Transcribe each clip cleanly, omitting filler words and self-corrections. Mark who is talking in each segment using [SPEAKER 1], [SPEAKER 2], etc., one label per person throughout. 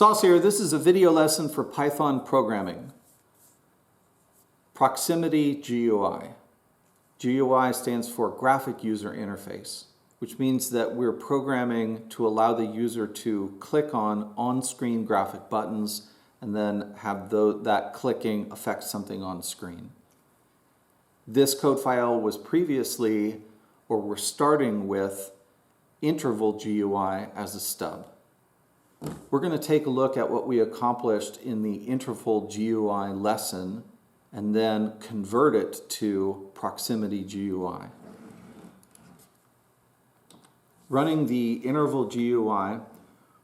[SPEAKER 1] Sos here. This is a video lesson for Python programming. Proximity GUI. GUI stands for Graphic User Interface, which means that we're programming to allow the user to click on-screen graphic buttons and then have that clicking affect something on screen. This code file was previously, or we're starting with, interval GUI as a stub. We're going to take a look at what we accomplished in the interval GUI lesson and then convert it to proximity GUI. Running the interval GUI,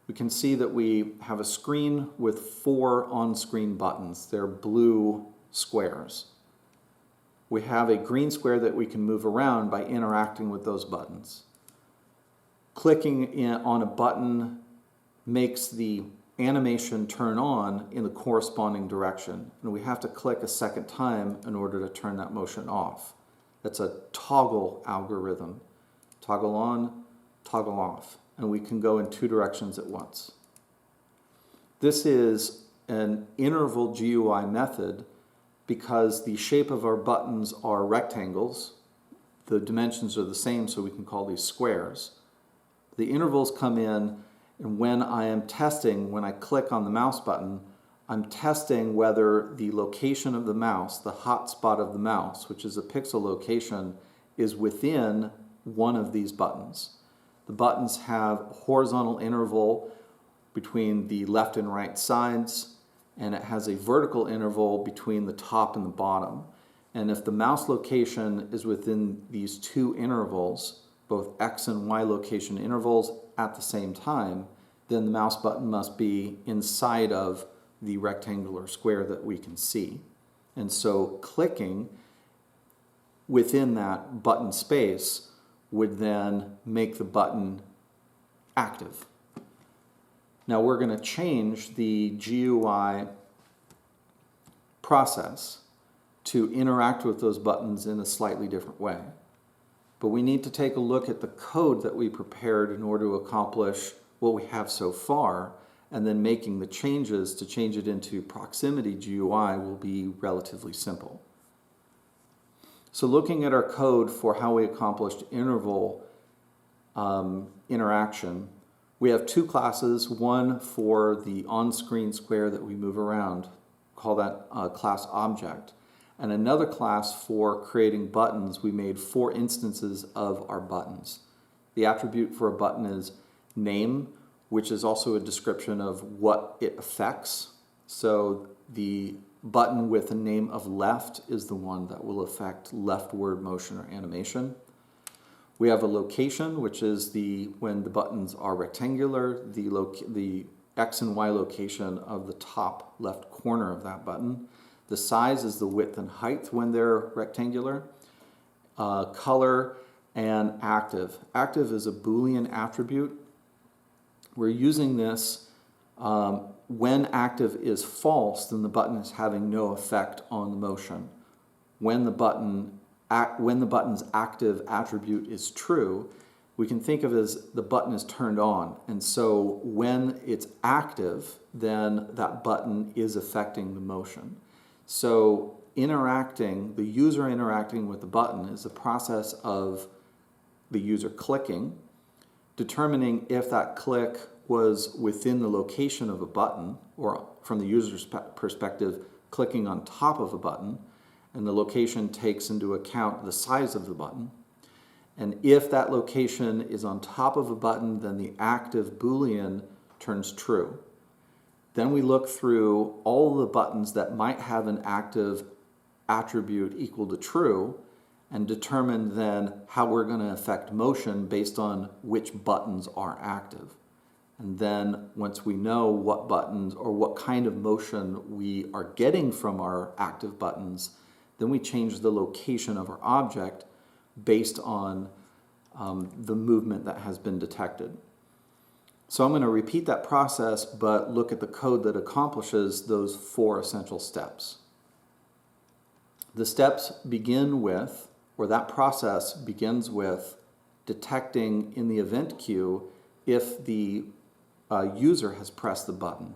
[SPEAKER 1] we can see that we have a screen with 4 on-screen buttons. They're blue squares. We have a green square that we can move around by interacting with those buttons. Clicking on a button makes the animation turn on in the corresponding direction, and we have to click a second time in order to turn that motion off. That's a toggle algorithm. Toggle on, toggle off, and we can go in 2 directions at once. This is an interval GUI method because the shape of our buttons are rectangles. The dimensions are the same, so we can call these squares. The intervals come in, and when I am testing, when I click on the mouse button, I'm testing whether the location of the mouse, the hotspot of the mouse, which is a pixel location, is within one of these buttons. The buttons have a horizontal interval between the left and right sides, and it has a vertical interval between the top and the bottom. And if the mouse location is within these 2 intervals, both X and Y location intervals at the same time, then the mouse button must be inside of the rectangular square that we can see. And so clicking within that button space would then make the button active. Now we're going to change the GUI process to interact with those buttons in a slightly different way. But we need to take a look at the code that we prepared in order to accomplish what we have so far, and then making the changes to change it into proximity GUI will be relatively simple. So looking at our code for how we accomplished interval interaction, we have 2 classes, one for the on-screen square that we move around, call that class object, and another class for creating buttons. We made 4 instances of our buttons. The attribute for a button is name, which is also a description of what it affects. So the button with the name of left is the one that will affect leftward motion or animation. We have a location, which is when the buttons are rectangular, the X and Y location of the top left corner of that button. The size is the width and height when they're rectangular. Color and active. Active is a Boolean attribute. We're using this when active is false, then the button is having no effect on the motion. When the button's active attribute is true, we can think of it as the button is turned on. And so when it's active, then that button is affecting the motion. So the user interacting with the button is a process of the user clicking, determining if that click was within the location of a button, or from the user's perspective, clicking on top of a button, and the location takes into account the size of the button. And if that location is on top of a button, then the active Boolean turns true. Then we look through all the buttons that might have an active attribute equal to true and determine then how we're going to affect motion based on which buttons are active. And then once we know what buttons or what kind of motion we are getting from our active buttons, then we change the location of our object based on the movement that has been detected. So I'm going to repeat that process, but look at the code that accomplishes those 4 essential steps. The steps begin with, or that process begins with, detecting in the event queue if the user has pressed the button.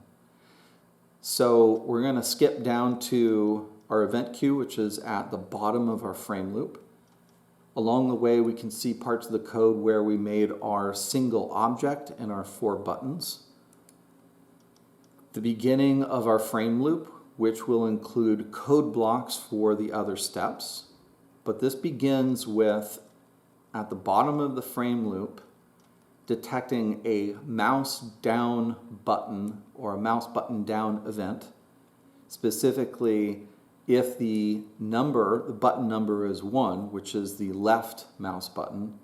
[SPEAKER 1] So we're going to skip down to our event queue, which is at the bottom of our frame loop. Along the way, we can see parts of the code where we made our single object and our 4 buttons. The beginning of our frame loop, which will include code blocks for the other steps. But this begins with, at the bottom of the frame loop, detecting a mouse down button or a mouse button down event. Specifically, if the button number is 1, which is the left mouse button,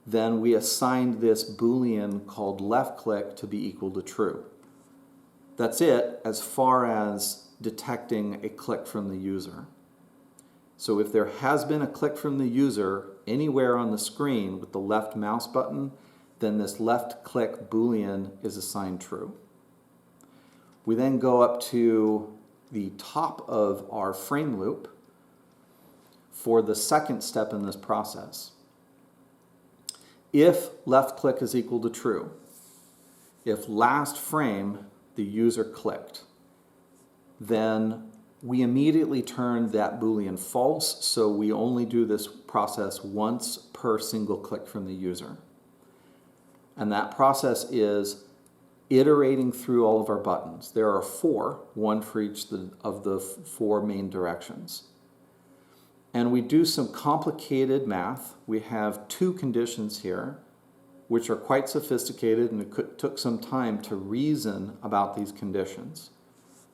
[SPEAKER 1] then we assigned this Boolean called left click to be equal to true. That's it as far as detecting a click from the user. So if there has been a click from the user anywhere on the screen with the left mouse button, then this left click Boolean is assigned true. We then go up to the top of our frame loop for the second step in this process. If left click is equal to true, if last frame the user clicked, then we immediately turn that Boolean false, so we only do this process once per single click from the user. And that process is iterating through all of our buttons. There are 4, one for each of the 4 main directions. And we do some complicated math. We have 2 conditions here, which are quite sophisticated, and it took some time to reason about these conditions.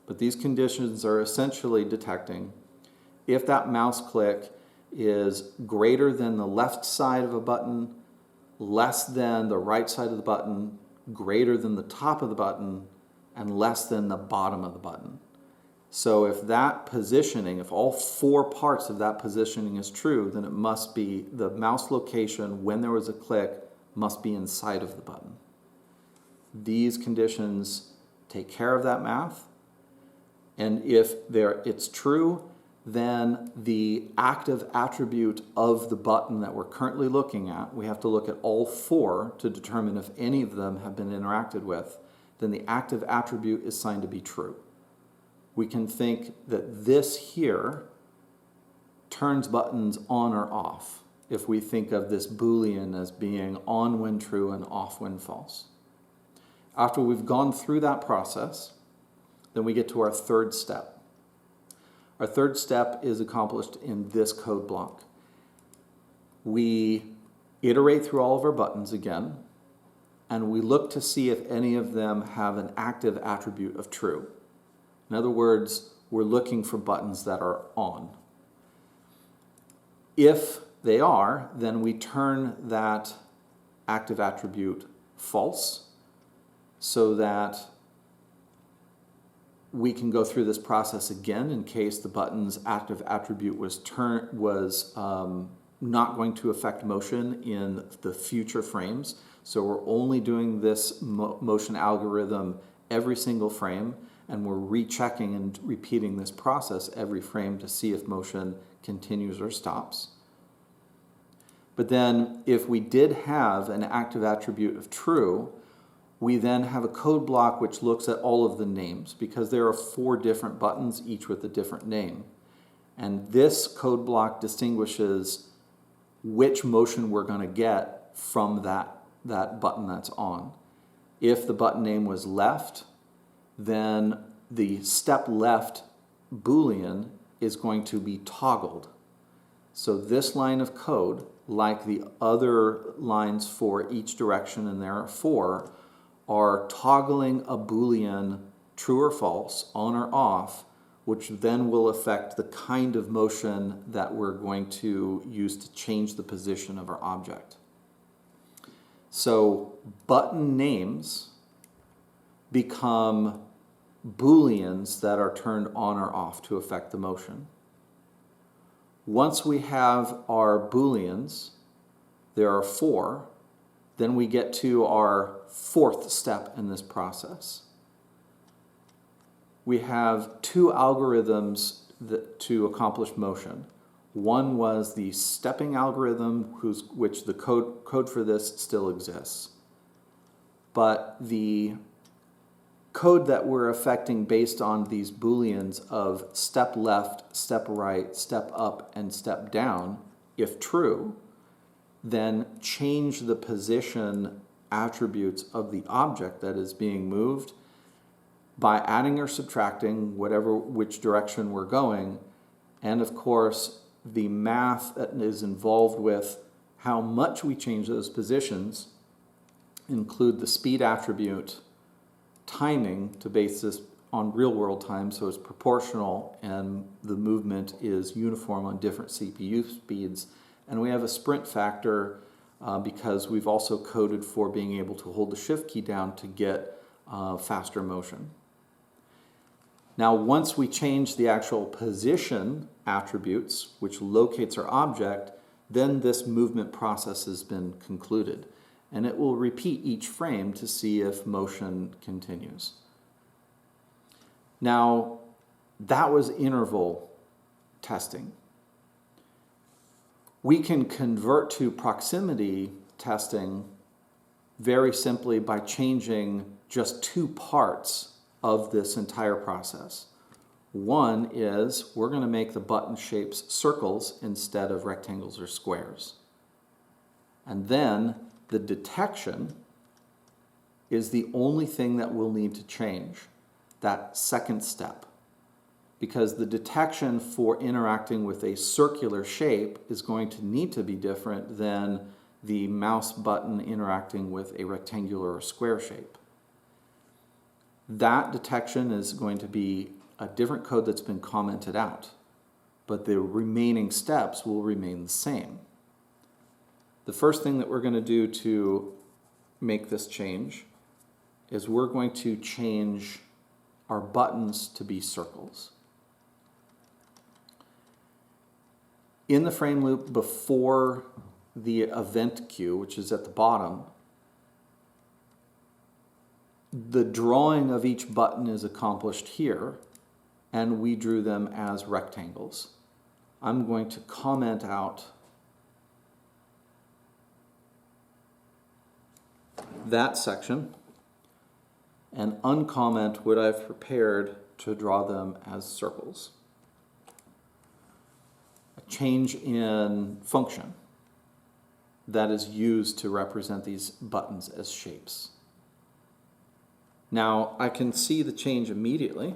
[SPEAKER 1] But these conditions are essentially detecting if that mouse click is greater than the left side of a button, less than the right side of the button, greater than the top of the button, and less than the bottom of the button. So if that positioning, if all 4 parts of that positioning is true, then it must be the mouse location when there was a click must be inside of the button. These conditions take care of that math, and if it's true, then the active attribute of the button that we're currently looking at, we have to look at all 4 to determine if any of them have been interacted with, then the active attribute is signed to be true. We can think that this here turns buttons on or off if we think of this Boolean as being on when true and off when false. After we've gone through that process, then we get to our third step. Our third step is accomplished in this code block. We iterate through all of our buttons again, and we look to see if any of them have an active attribute of true. In other words, we're looking for buttons that are on. If they are, then we turn that active attribute false so that we can go through this process again in case the button's active attribute was not going to affect motion in the future frames. So we're only doing this motion algorithm every single frame, and we're rechecking and repeating this process every frame to see if motion continues or stops. But then if we did have an active attribute of true, we then have a code block which looks at all of the names, because there are 4 different buttons, each with a different name. And this code block distinguishes which motion we're going to get from that button that's on. If the button name was left, then the step left Boolean is going to be toggled. So this line of code, like the other lines for each direction, and there are 4, are toggling a Boolean true or false, on or off, which then will affect the kind of motion that we're going to use to change the position of our object. So button names become Booleans that are turned on or off to affect the motion. Once we have our Booleans, there are 4, then we get to our 4th step in this process. We have 2 algorithms to accomplish motion. One was the stepping algorithm, which the code for this still exists. But the code that we're affecting based on these Booleans of step left, step right, step up, and step down, if true, then change the position attributes of the object that is being moved by adding or subtracting which direction we're going, and of course the math that is involved with how much we change those positions include the speed attribute, timing to base this on real world time so it's proportional and the movement is uniform on different CPU speeds, and we have a sprint factor because we've also coded for being able to hold the shift key down to get faster motion. Now, once we change the actual position attributes, which locates our object, then this movement process has been concluded. And it will repeat each frame to see if motion continues. Now, that was interval testing. We can convert to proximity testing very simply by changing just two parts of this entire process. One is we're going to make the button shapes circles instead of rectangles or squares. And then the detection is the only thing that we'll need to change, that second step. Because the detection for interacting with a circular shape is going to need to be different than the mouse button interacting with a rectangular or square shape. That detection is going to be a different code that's been commented out, but the remaining steps will remain the same. The first thing that we're going to do to make this change is we're going to change our buttons to be circles. In the frame loop before the event queue, which is at the bottom, the drawing of each button is accomplished here, and we drew them as rectangles. I'm going to comment out that section and uncomment what I've prepared to draw them as circles. A change in function that is used to represent these buttons as shapes. Now, I can see the change immediately.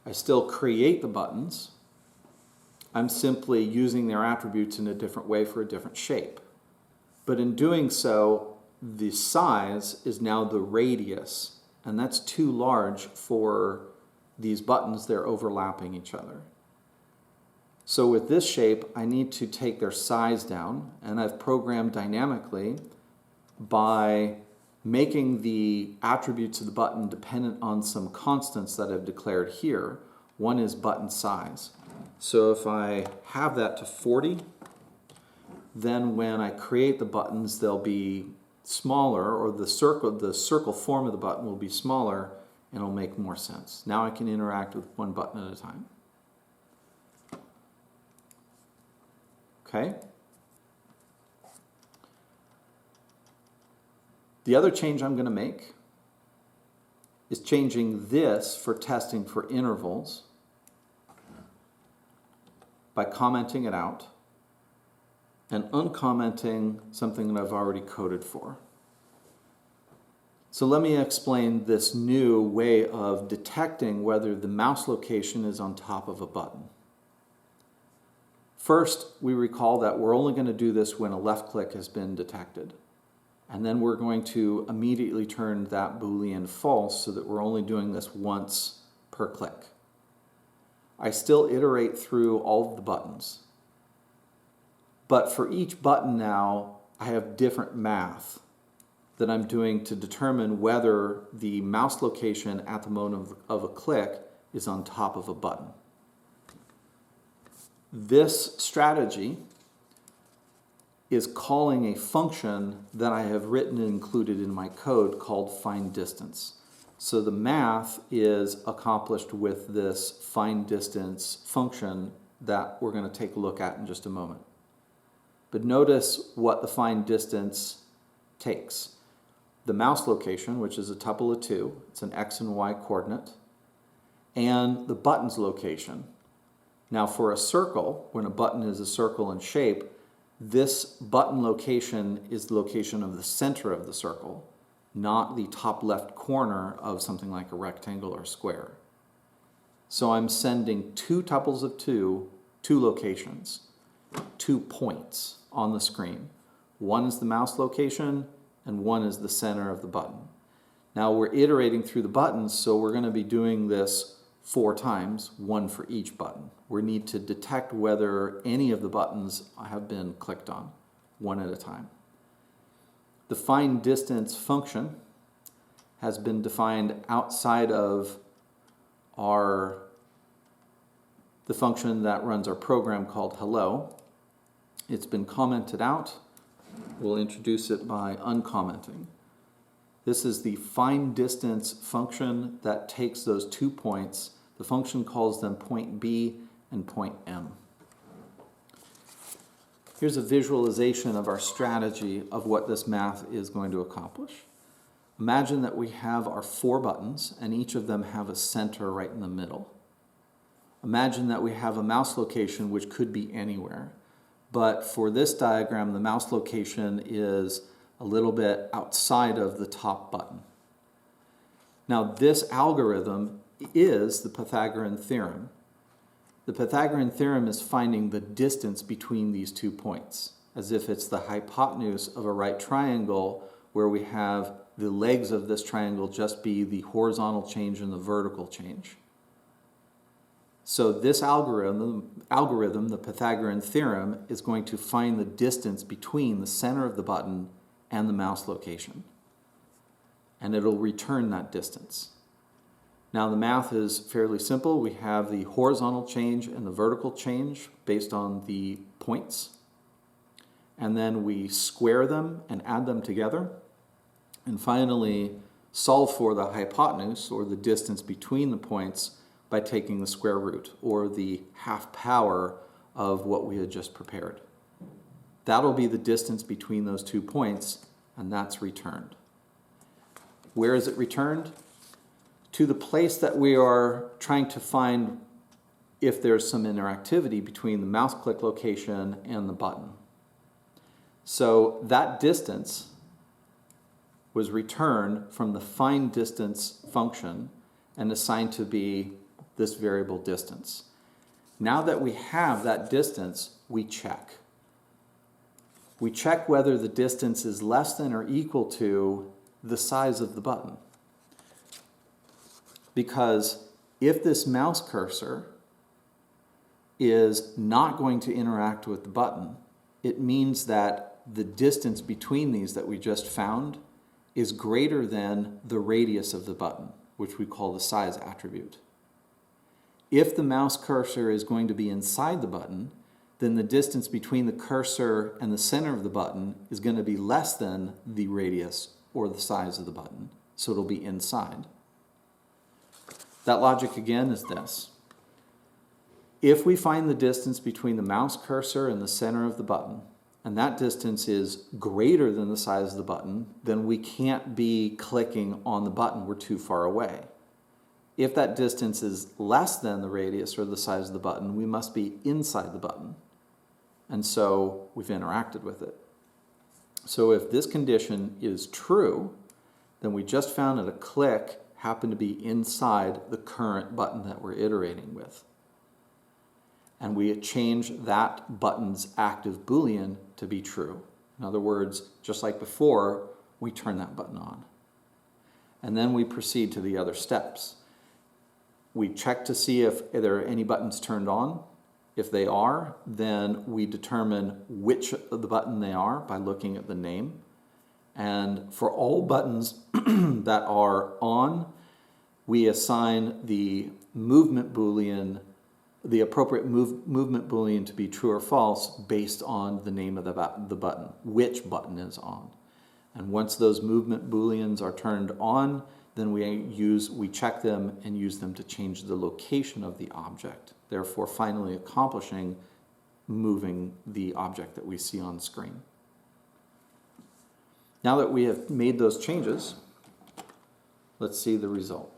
[SPEAKER 1] I still create the buttons. I'm simply using their attributes in a different way for a different shape. But in doing so, the size is now the radius, and that's too large for these buttons. They're overlapping each other. So with this shape, I need to take their size down, and I've programmed dynamically by making the attributes of the button dependent on some constants that I've declared here. One is button size. So if I have that to 40, then when I create the buttons, they'll be smaller, or the circle form of the button will be smaller, and it'll make more sense. Now I can interact with one button at a time. Okay? The other change I'm going to make is changing this for testing for intervals by commenting it out and uncommenting something that I've already coded for. So let me explain this new way of detecting whether the mouse location is on top of a button. First, we recall that we're only going to do this when a left click has been detected. And then we're going to immediately turn that Boolean false so that we're only doing this once per click. I still iterate through all of the buttons. But for each button now, I have different math that I'm doing to determine whether the mouse location at the moment of a click is on top of a button. This strategy is calling a function that I have written and included in my code called find distance. So the math is accomplished with this find distance function that we're going to take a look at in just a moment. But notice what the find distance takes. the mouse location, which is a tuple of 2, it's an x and y coordinate, and the button's location. Now for a circle, when a button is a circle in shape, this button location is the location of the center of the circle, not the top left corner of something like a rectangle or square. So I'm sending 2 tuples of 2 locations, 2 points on the screen. One is the mouse location, and one is the center of the button. Now we're iterating through the buttons, so we're going to be doing this 4 times, 1 for each button. We need to detect whether any of the buttons have been clicked on, 1 at a time. The find distance function has been defined outside of the function that runs our program called hello. It's been commented out. We'll introduce it by uncommenting. This is the find distance function that takes those 2 points. The function calls them point B and point M. Here's a visualization of our strategy of what this math is going to accomplish. Imagine that we have our 4 buttons, and each of them have a center right in the middle. Imagine that we have a mouse location which could be anywhere. But for this diagram, the mouse location is a little bit outside of the top button. Now this algorithm is the Pythagorean Theorem. The Pythagorean Theorem is finding the distance between these 2 points, as if it's the hypotenuse of a right triangle where we have the legs of this triangle just be the horizontal change and the vertical change. So this algorithm, the Pythagorean Theorem, is going to find the distance between the center of the button and the mouse location. And it'll return that distance. Now the math is fairly simple. We have the horizontal change and the vertical change based on the points. And then we square them and add them together. And finally solve for the hypotenuse, or the distance between the points, by taking the square root, or the half power of what we had just prepared. That'll be the distance between those 2 points, and that's returned. Where is it returned? To the place that we are trying to find if there's some interactivity between the mouse click location and the button. So that distance was returned from the find distance function and assigned to be this variable distance. Now that we have that distance, we check. We check whether the distance is less than or equal to the size of the button. Because if this mouse cursor is not going to interact with the button, it means that the distance between these that we just found is greater than the radius of the button, which we call the size attribute. If the mouse cursor is going to be inside the button, then the distance between the cursor and the center of the button is going to be less than the radius or the size of the button, so it'll be inside. That logic again is this. If we find the distance between the mouse cursor and the center of the button, and that distance is greater than the size of the button, then we can't be clicking on the button, we're too far away. If that distance is less than the radius or the size of the button, we must be inside the button. And so we've interacted with it. So if this condition is true, then we just found that a click happened to be inside the current button that we're iterating with. And we change that button's active Boolean to be true. In other words, just like before, we turn that button on. And then we proceed to the other steps. We check to see if there are any buttons turned on. If they are, then we determine which of the button they are by looking at the name. And for all buttons that are on, we assign the movement Boolean, the appropriate movement Boolean to be true or false based on the name of the button, which button is on. And once those movement Booleans are turned on, then we check them and use them to change the location of the object, therefore finally accomplishing moving the object that we see on screen. Now that we have made those changes, let's see the result.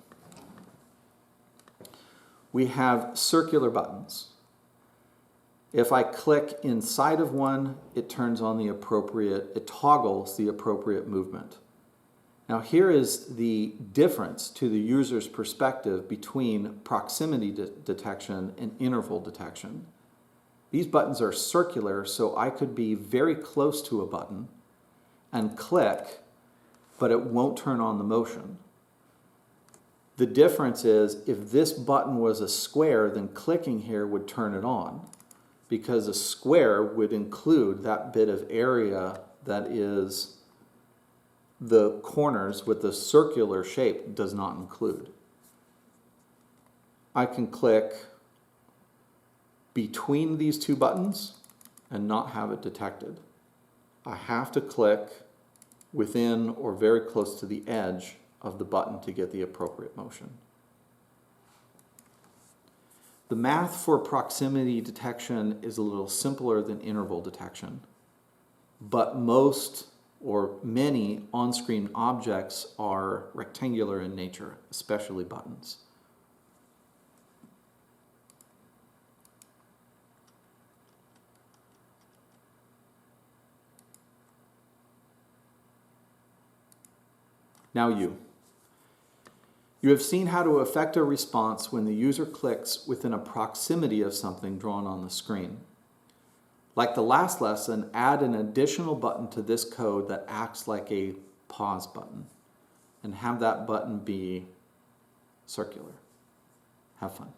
[SPEAKER 1] We have circular buttons. If I click inside of one, it turns on it toggles the appropriate movement. Now here is the difference to the user's perspective between proximity detection and interval detection. These buttons are circular, so I could be very close to a button and click, but it won't turn on the motion. The difference is if this button was a square, then clicking here would turn it on, because a square would include that bit of area that is the corners with the circular shape does not include. I can click between these two buttons and not have it detected. I have to click within or very close to the edge of the button to get the appropriate motion. The math for proximity detection is a little simpler than interval detection, but most or many on-screen objects are rectangular in nature, especially buttons. Now you. You have seen how to affect a response when the user clicks within a proximity of something drawn on the screen. Like the last lesson, add an additional button to this code that acts like a pause button, and have that button be circular. Have fun.